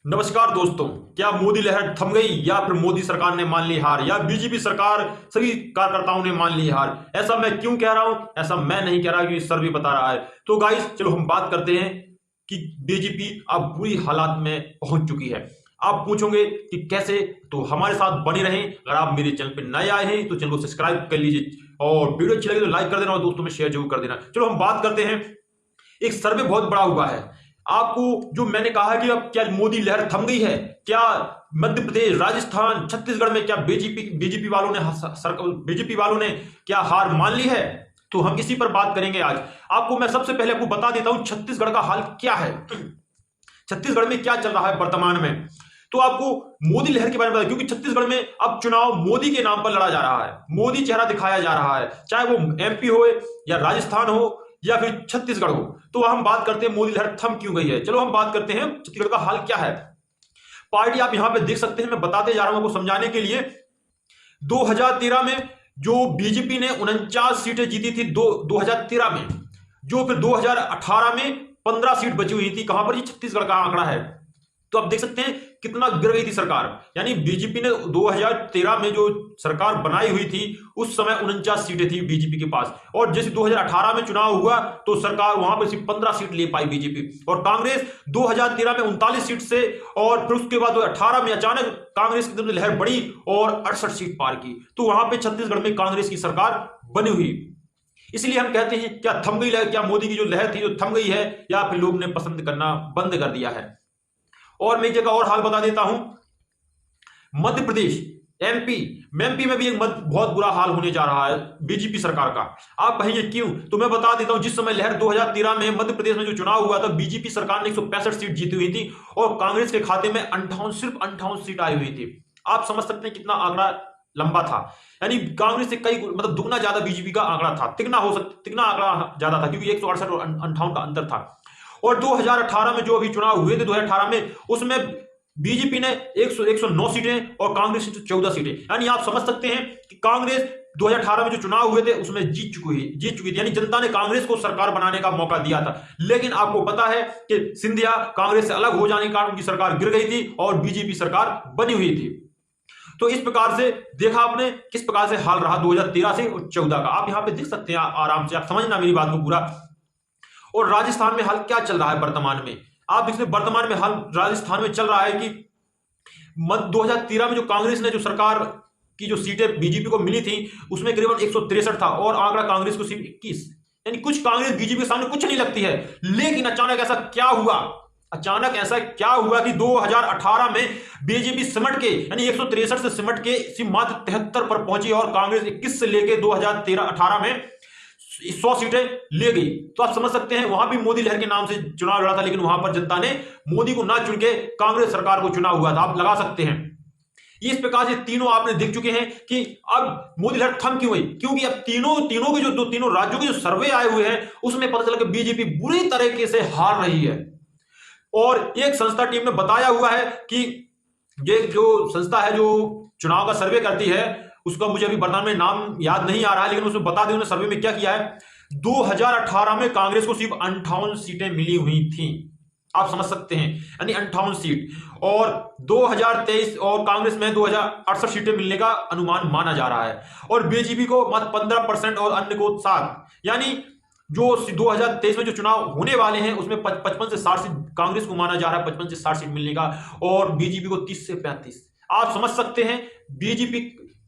नमस्कार दोस्तों। क्या मोदी लहर थम गई या फिर मोदी सरकार ने मान ली हार या बीजेपी सरकार सभी कार्यकर्ताओं ने मान ली हार? ऐसा मैं क्यों कह रहा हूं? ऐसा मैं नहीं कह रहा, क्योंकि सर्वे बता रहा है। तो गाइस चलो हम बात करते हैं कि बीजेपी अब बुरी हालात में पहुंच चुकी है। आप पूछोगे कि कैसे, तो हमारे साथ बने रहें। अगर आप मेरे चैनल पर नए आए हैं तो चैनल को सब्सक्राइब कर लीजिए और वीडियो अच्छी लगे तो लाइक कर देना और दोस्तों में शेयर जरूर कर देना। चलो हम बात करते हैं। एक सर्वे बहुत बड़ा हुआ है। आपको जो मैंने कहा कि अब क्या मोदी लहर थम गई है, क्या मध्य प्रदेश, राजस्थान, छत्तीसगढ़ में क्या बीजेपी वालों ने क्या हार मान ली है? तो हम इसी पर बात करेंगे आज। आपको मैं सबसे पहले आपको बता देता हूं छत्तीसगढ़ का हाल क्या है। छत्तीसगढ़ में क्या चल रहा है वर्तमान में, तो आपको मोदी लहर के बारे में बता, क्योंकि छत्तीसगढ़ में अब चुनाव मोदी के नाम पर लड़ा जा रहा है, मोदी चेहरा दिखाया जा रहा है, चाहे वो एमपी हो या राजस्थान हो या फिर छत्तीसगढ़ हो। तो हम बात करते हैं मोदी लहर थम क्यों गई है। चलो हम बात करते हैं छत्तीसगढ़ का हाल क्या है। पार्टी आप यहां पे देख सकते हैं, मैं बताते जा रहा हूं आपको समझाने के लिए। 2013 में जो बीजेपी ने 49 सीटें जीती थी 2013 में, जो फिर 2018 में 15 सीट बची हुई थी। कहां पर? ये छत्तीसगढ़ का आंकड़ा है। तो आप देख सकते हैं कितना गिर गई थी सरकार। यानी बीजेपी ने 2013 में जो सरकार बनाई हुई थी उस समय 49 सीटें थी बीजेपी के पास, और जैसे 2018 में चुनाव हुआ तो सरकार वहां पर सिर्फ 15 सीट ले पाई बीजेपी। और कांग्रेस 2013 में 39 सीट से, और फिर उसके बाद 2018 में अचानक कांग्रेस की लहर बढ़ी और 68 सीट पार की। तो वहां पर छत्तीसगढ़ में कांग्रेस की सरकार बनी हुई। इसलिए हम कहते हैं क्या थम गई लहर, क्या मोदी की जो लहर थी जो थम गई है, या फिर लोग ने पसंद करना बंद कर दिया है। और मैं एक जगह और हाल बता देता हूं, मध्य प्रदेश, एमपी में भी एक बहुत बुरा हाल होने जा रहा है बीजेपी सरकार का। आप कहेंगे क्यों, तो मैं बता देता हूं। जिस समय लहर 2013 में मध्य प्रदेश में जो चुनाव हुआ था, बीजेपी सरकार ने 165 सीट जीती हुई थी और कांग्रेस के खाते में सिर्फ 58 सीट आई हुई थी। आप समझ सकते हैं कितना आंकड़ा लंबा था। यानी कांग्रेस से कई मतलब दुगना ज्यादा बीजेपी का आंकड़ा था, तिगना आंकड़ा ज्यादा था, क्योंकि 168 और 58 का अंतर था। और 2018 में जो अभी चुनाव हुए थे 2018 में, उसमें बीजेपी ने 109 सीटें और कांग्रेस 14 सीटें। यानी आप समझ सकते हैं कि कांग्रेस 2018 में जो चुनाव हुए थे उसमें जीत चुकी थी। यानी जनता ने कांग्रेस को सरकार बनाने का मौका दिया था। लेकिन आपको पता है कि सिंधिया कांग्रेस से अलग हो जाने के कारण उनकी सरकार गिर गई थी और बीजेपी सरकार बनी हुई थी। तो इस प्रकार से देखा आपने किस प्रकार से हाल रहा 2013 से और 14 का। आप यहां पे देख सकते हैं आराम से, आप समझना मेरी बात को पूरा। और राजस्थान में हाल क्या चल रहा है वर्तमान में, आप देखते वर्तमान में हाल राजस्थान में चल रहा है कि 2013 में जो कांग्रेस ने जो सरकार की जो सीटें बीजेपी को मिली थी उसमें करीबन 163 था और आंकड़ा कांग्रेस को सिर्फ 21। यानी कुछ कांग्रेस बीजेपी के सामने कुछ नहीं लगती है। लेकिन अचानक ऐसा क्या हुआ कि 2018 में बीजेपी सिमट के, यानी 163 से सिमट के सिर्फ मात्र 73 पर पहुंची और कांग्रेस 21 से लेके 2018 में 100 सीटें ले गई। तो आप समझ सकते हैं वहां भी मोदी लहर के नाम से चुनाव लड़ा था, लेकिन वहां पर जनता ने मोदी को ना चुन के कांग्रेस सरकार को चुना हुआ था। आप लगा सकते हैं। इस प्रकार से तीनों आपने देख चुके हैं कि अब मोदी लहर थम क्यों गई, क्योंकि अब तीनों के जो तीनों राज्यों के जो सर्वे आए हुए हैं उसमें पता चला कि बीजेपी बुरी तरीके से हार रही है। और एक संस्था टीम ने बताया हुआ है कि ये जो संस्था है जो चुनाव का सर्वे करती है, उसका मुझे अभी वर्तमान में नाम याद नहीं आ रहा है, लेकिन उसमें बता दें उन्होंने सर्वे में क्या किया है। 2018 में कांग्रेस को सिर्फ 58 सीटें मिली हुई थी। आप समझ सकते हैं, यानी 58 सीट। और 2023 और कांग्रेस में 2068 सीटें मिलने का अनुमान माना जा रहा है और बीजेपी को मात्र 15% और अन्य को 7। यानी जो 2023 में जो चुनाव होने वाले हैं उसमें 55 से 60 सीट कांग्रेस को माना जा रहा है, 55 से 60 सीट मिलने का, और बीजेपी को 30 से 35। आप समझ सकते हैं बीजेपी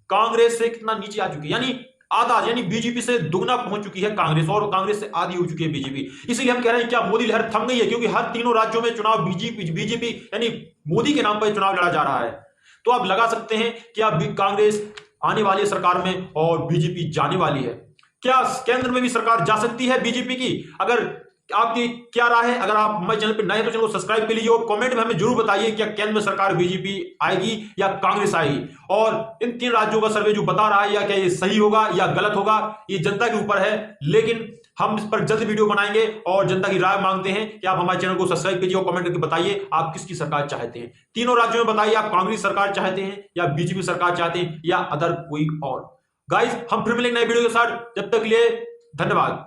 कांग्रेस से कितना नीचे आ चुकी है, यानी आधा, यानी बीजेपी से दुगना पहुंच चुकी है कांग्रेस और कांग्रेस से आधी हो चुकी है बीजेपी। इसलिए हम कह रहे हैं क्या मोदी लहर थम गई है, क्योंकि हर तीनों राज्यों में चुनाव बीजेपी यानी मोदी के नाम पर चुनाव लड़ा जा रहा है। तो आप लगा सकते हैं कि अब कांग्रेस आने वाली है सरकार में और बीजेपी जाने वाली है। क्या केंद्र में भी सरकार जा सकती है बीजेपी की? अगर आपकी क्या राय है? अगर आप हमारे चैनल पर नए तो चैनल को सब्सक्राइब कर लीजिए और कमेंट में हमें जरूर बताइए क्या केंद्र में सरकार बीजेपी आएगी या कांग्रेस आएगी। और इन तीन राज्यों का सर्वे जो बता रहा है या क्या ये सही होगा या गलत होगा, ये जनता के ऊपर है। लेकिन हम इस पर जल्द वीडियो बनाएंगे और जनता की राय मांगते हैं कि आप हमारे चैनल को सब्सक्राइब कीजिए और कमेंट करके बताइए आप किसकी सरकार चाहते हैं। तीनों राज्यों में बताइए आप कांग्रेस सरकार चाहते हैं या बीजेपी सरकार चाहते हैं या अदर कोई और। गाइस हम फिर मिलेंगे नए वीडियो के साथ, जब तक के लिए धन्यवाद।